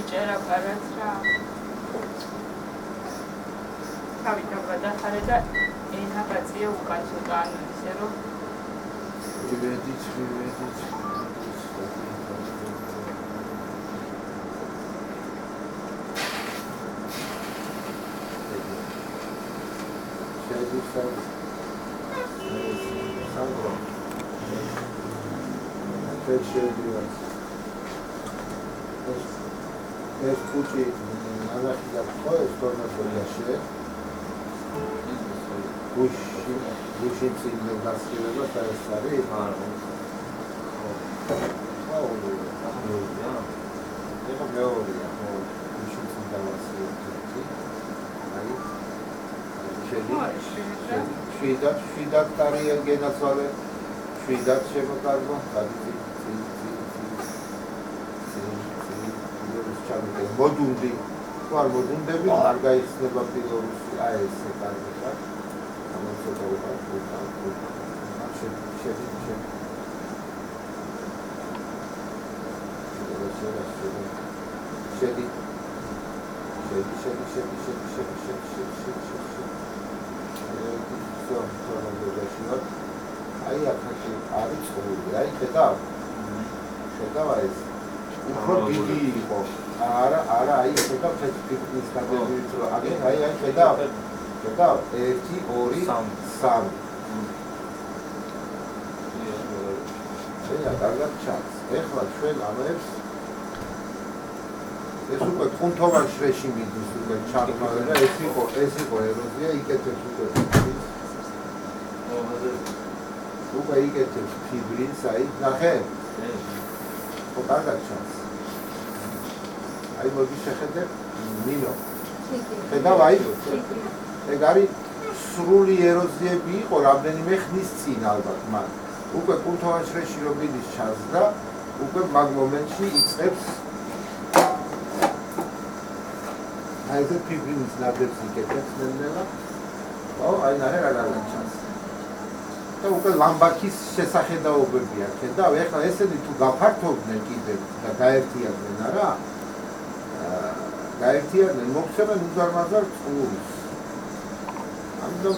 წერა პარაც რა. თავი დავადახარე და ენა გაწია უკან ცოტა ანუ ისე რომ ვიდით ეს კუჭი ანახიდა ხო ეს თორმეტ-ში გუში წინდა გასწრება და ეს არის მეორია გუში წინდა გასწრება შვიდად კარიერა გენაცვალე შვიდად შემოკარგო მოდუნდი ვარ მოდუნდები არ გაიხსნება ფილორუსი აი ესე კარგია ამოცოტა უკან შედი აი აქაში არის წული აი ხედავ ეს უფრო დიდი იყო არა აი ხედავ ფეცის კაბინეტს რო აი ხედავ 1 2 3 ეა კარგად ჩანს ეხლა ჩვენ ამებს ეს უკვე კუნთოვან შრეში მიდის უკვე ჩაღმავე და ეს იყო ეროზია იკეთებს უკვე იკეთებს ფიბრინს აი ნახე ხო კარგად ჩანს აი მოდი შეხედე მინო ხედავ აი ეგ არის სრული ეროზიები იყო რამდენიმე ხნის წინ ალბათ მან უკვე კუნთოვან შრეში რომ მიდის ჩანს და უკვე მაგ მომენტში იწყებს აი ეს ფიბრინის ნადებს იკეთებს ნელ-ნელა ო აი ნახე რა კარგად ჩანს და უკვე ლამბაქის შესახედაობებია ხედავ ეხლა ესენი თუ გაფართოვდნენ კიდევ და გაერთიანდნენ არა გაერთიანდნენ მოხსენენ უზარმაზარ წყურს ამიტომ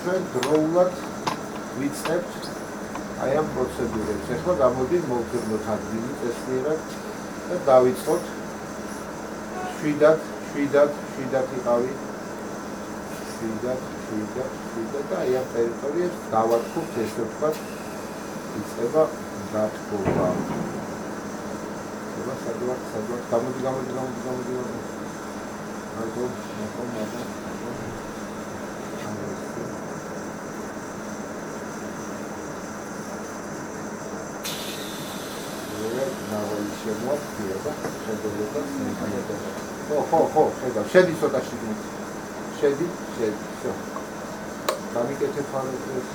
ჩვენ დროულად ვიწყებთ აი ამ პროცედურებს ეხლა გამოდით მოვწეროთ ადგილი წესიერად და დავიწყოთ შვიდად იყავი შვიდად და აი ამ ტერიტორიებს დავარქოთ ესე ვთქვათ იწყება დათბობა სადვარ გამოდი მაგო ხო, შედი ცოტაში შედი, всё. გამიკეთე ფარებს.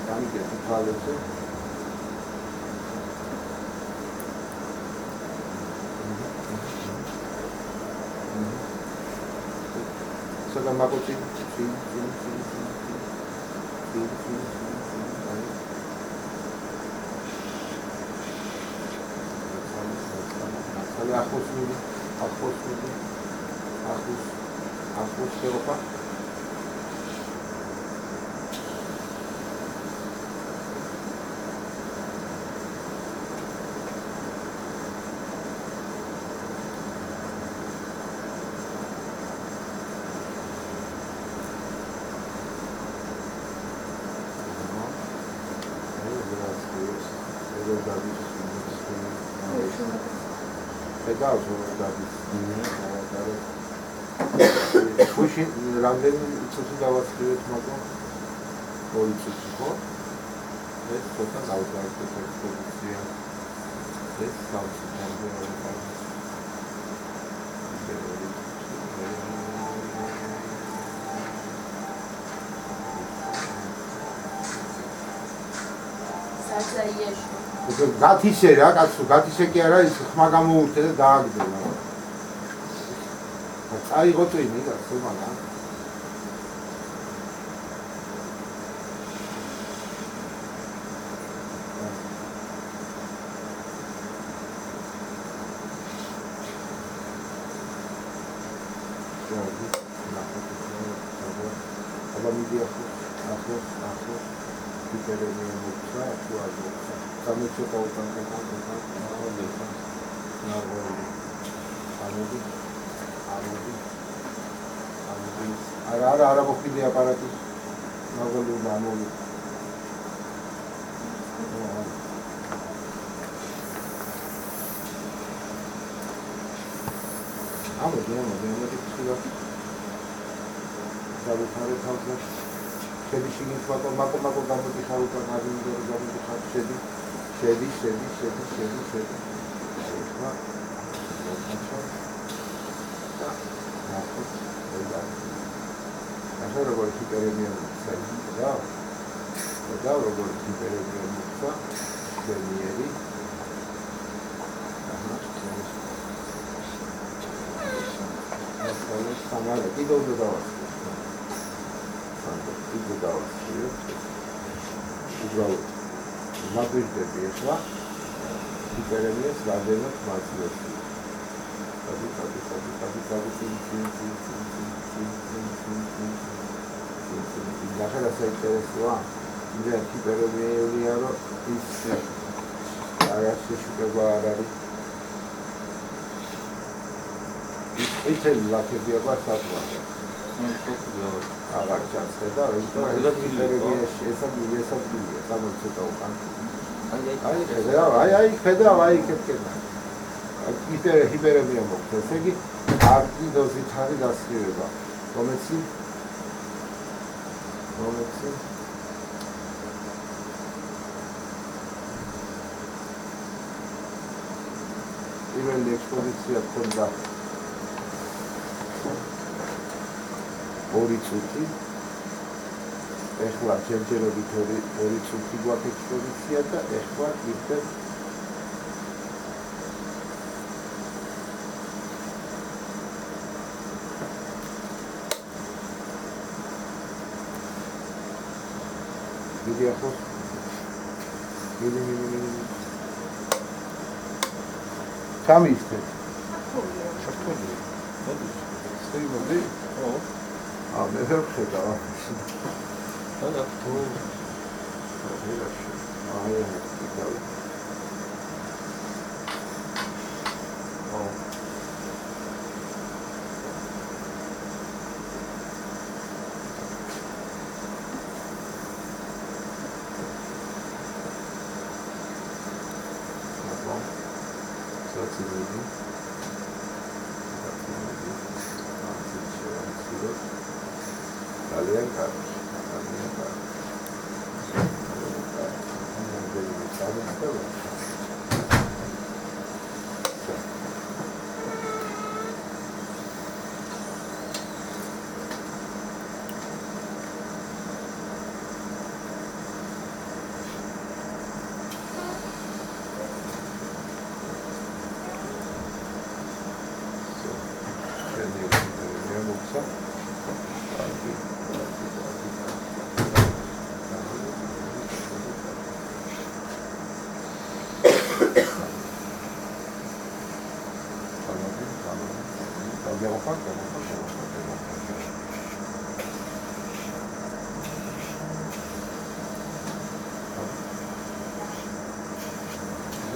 გამიკეთე ფარებს. სოდა მაგოჩი ახოს შეყოფა ხედავს დადის. ხუში რამდენი წუთი დავასრულეთ მაგრამ 2 წუთი ხო? ეს ცოტა დავდარდეთ ექსპოზიცია. ეს სამწუთამდე არის. გათიშე რა კაცო, გათიშე კი არა ის ხმა გამოურთე და დააგდენა. წაიღო წვიმი კაცო მაგრამ. აბა მიდია ახლა Hyperemia mutsa, actual mutsa. Samucho pautan kekan, Ara bokili aparati. Nagolu namolu. Şedi şigin fakat mako gamudi xaruta nazimdor gamudi xat şedi. Ha. Așa robot hiperemia mutsa. Da robot hiperemia mutsa. Denieri. Samara კიდევ დავასწრებ. უბრალოდ მოგიძები ახლა ჰიპერემიას რამდენად მაძლევს. ნახე საინტერესოა. მე ჰიპერემია რო ის არასე შეგება არ არის. ისეთი ლაქები აქვს საქმე. აღარ ჩანს ხედა, იმიტომ ჰიპერემიაში ესაგია, სამოცდა უკან. აი, ხედავ, კეთკეთა. ჰიპერემია მოხდა, ესე იგი, არტი დოზით არის დასწრება. რომელიც პირველი ექსპოზიცია ქონდა 2 წუთი. ეხლა ჯერჯერობით 2 წუთი გვაქვს ექსპოზიცია და ეხლა კიდევ Где охот? Где. Там истет. Шахтоли. Стоим воды. А, мне вообще да. Да. А, я не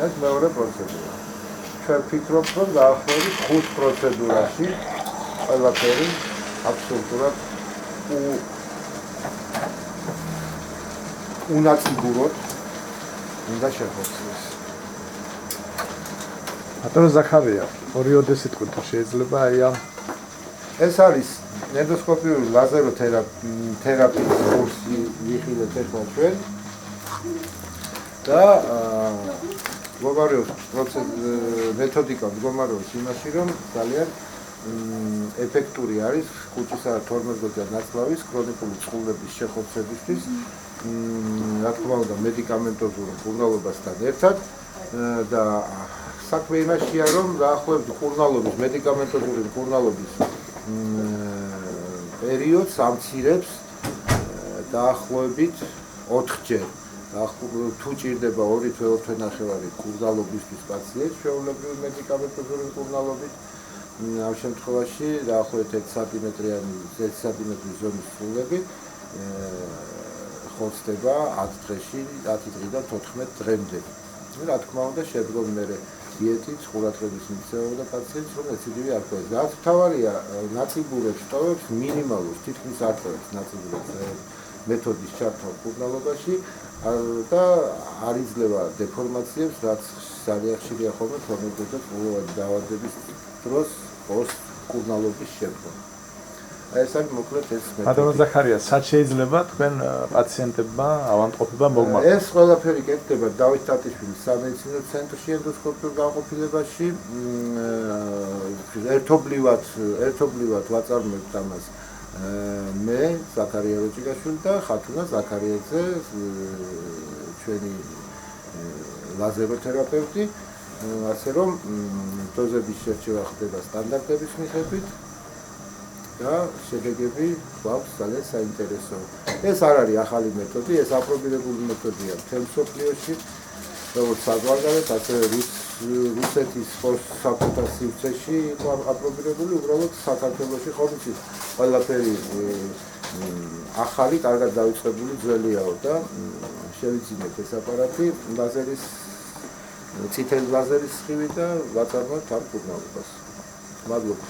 ეს მეორე პროცედურა. ჩვენ ვფიქრობთ, რომ დაახლოებით 5 პროცედურაში ყველაფერი აბსოლუტურად უნაწიბუროთ უნდა შეხოცდეს. ბატონო ზაქარია, ორიოდე სიტყვით თუ შეიძლება აი ამ ეს არის ენდოსკოპიური ლაზერო თერაპიის კურსი ვიხილეთ ახლა ჩვენ და მდგომარეობს მეთოდიკა მდგომარეობს იმაში რომ ძალიან ეფექტური არის კუჭისა 12 ნაწლავის ქრონიკული წყლების შეხორცებისთვის რა თქმა უნდა მედიკამენტოზურ მკურნალობასთან ერთად და საქმე იმაშია რომ დაახლოებით მკურნალობის მედიკამენტოზური მკურნალობის პერიოდს ამცირებს დაახლოებით 4-ჯერ თუ ჭირდება 2-2.5 მკურნალობისთვის პაციენტს ჩვეულებრივი მედიკამენტოზური მკურნალობით ამ შემთხვევაში დაახლოებით 1 სანტიმეტრის ზონის სულები ხორცდება 10 დღეში 10 დღიდან 14 დღემდე. რა თქმა უნდა შედგომ მე დიეტით, ყურადღების მიცემა და პაციენტს რომ ეციდივი არ ქონდეს. რაც მთავარია ნაციბურებს ტოვებს მინიმალურ თითქმის არ ტოვებს ნაციბურებს მეთოდის ჩართვა მკურნალობაში და არ იძლევა დეფორმაციებს, რაც ძალიან ხშირია ხოლმე ქრონიკული და წყლოვანი დაავადების დროს პოსტმკურნალობის შემდგომ. ეს არის მოკლედ ეს მეთოდი. ბატონო ზაქარია, სად შეიძლება თქვენ პაციენტებმა ავადმყოფობა მოგმართოთ? ეს ყველაფერი კეთდება დავით ტატიშვილის სამედიცინო ცენტრში ენდოსკოპიურ განყოფილებაში. ერთობლივად ვაწარმოებთ ამას მე ზაქარია როჭიკაშვილი და ხათუნა ზაქარიაძე ჩვენი ლაზეროთერაპევტი, ასე რომ დოზების შერჩევა ხდება სტანდარტების მიხედვით და შედეგები გვაქვს ძალიან საინტერესო. ეს არ არის ახალი მეთოდი, ეს აპრობირებული მეთოდია მთელ მსოფლიოში, როგორც საზღვარგარეთ, ასევე რუსეთის საბჭოთა სივრცეში იყო აპრობირებული, უბრალოდ საქართველოში ხომ იცით, ყველაფერი ახალი, კარგად დავიწყებული ძველიაო და შევიძინეთ ეს აპარატი ლაზერის წითელი ლაზერის სხივი და ვაწარმოებთ ამ მკურნალობას. მადლობა.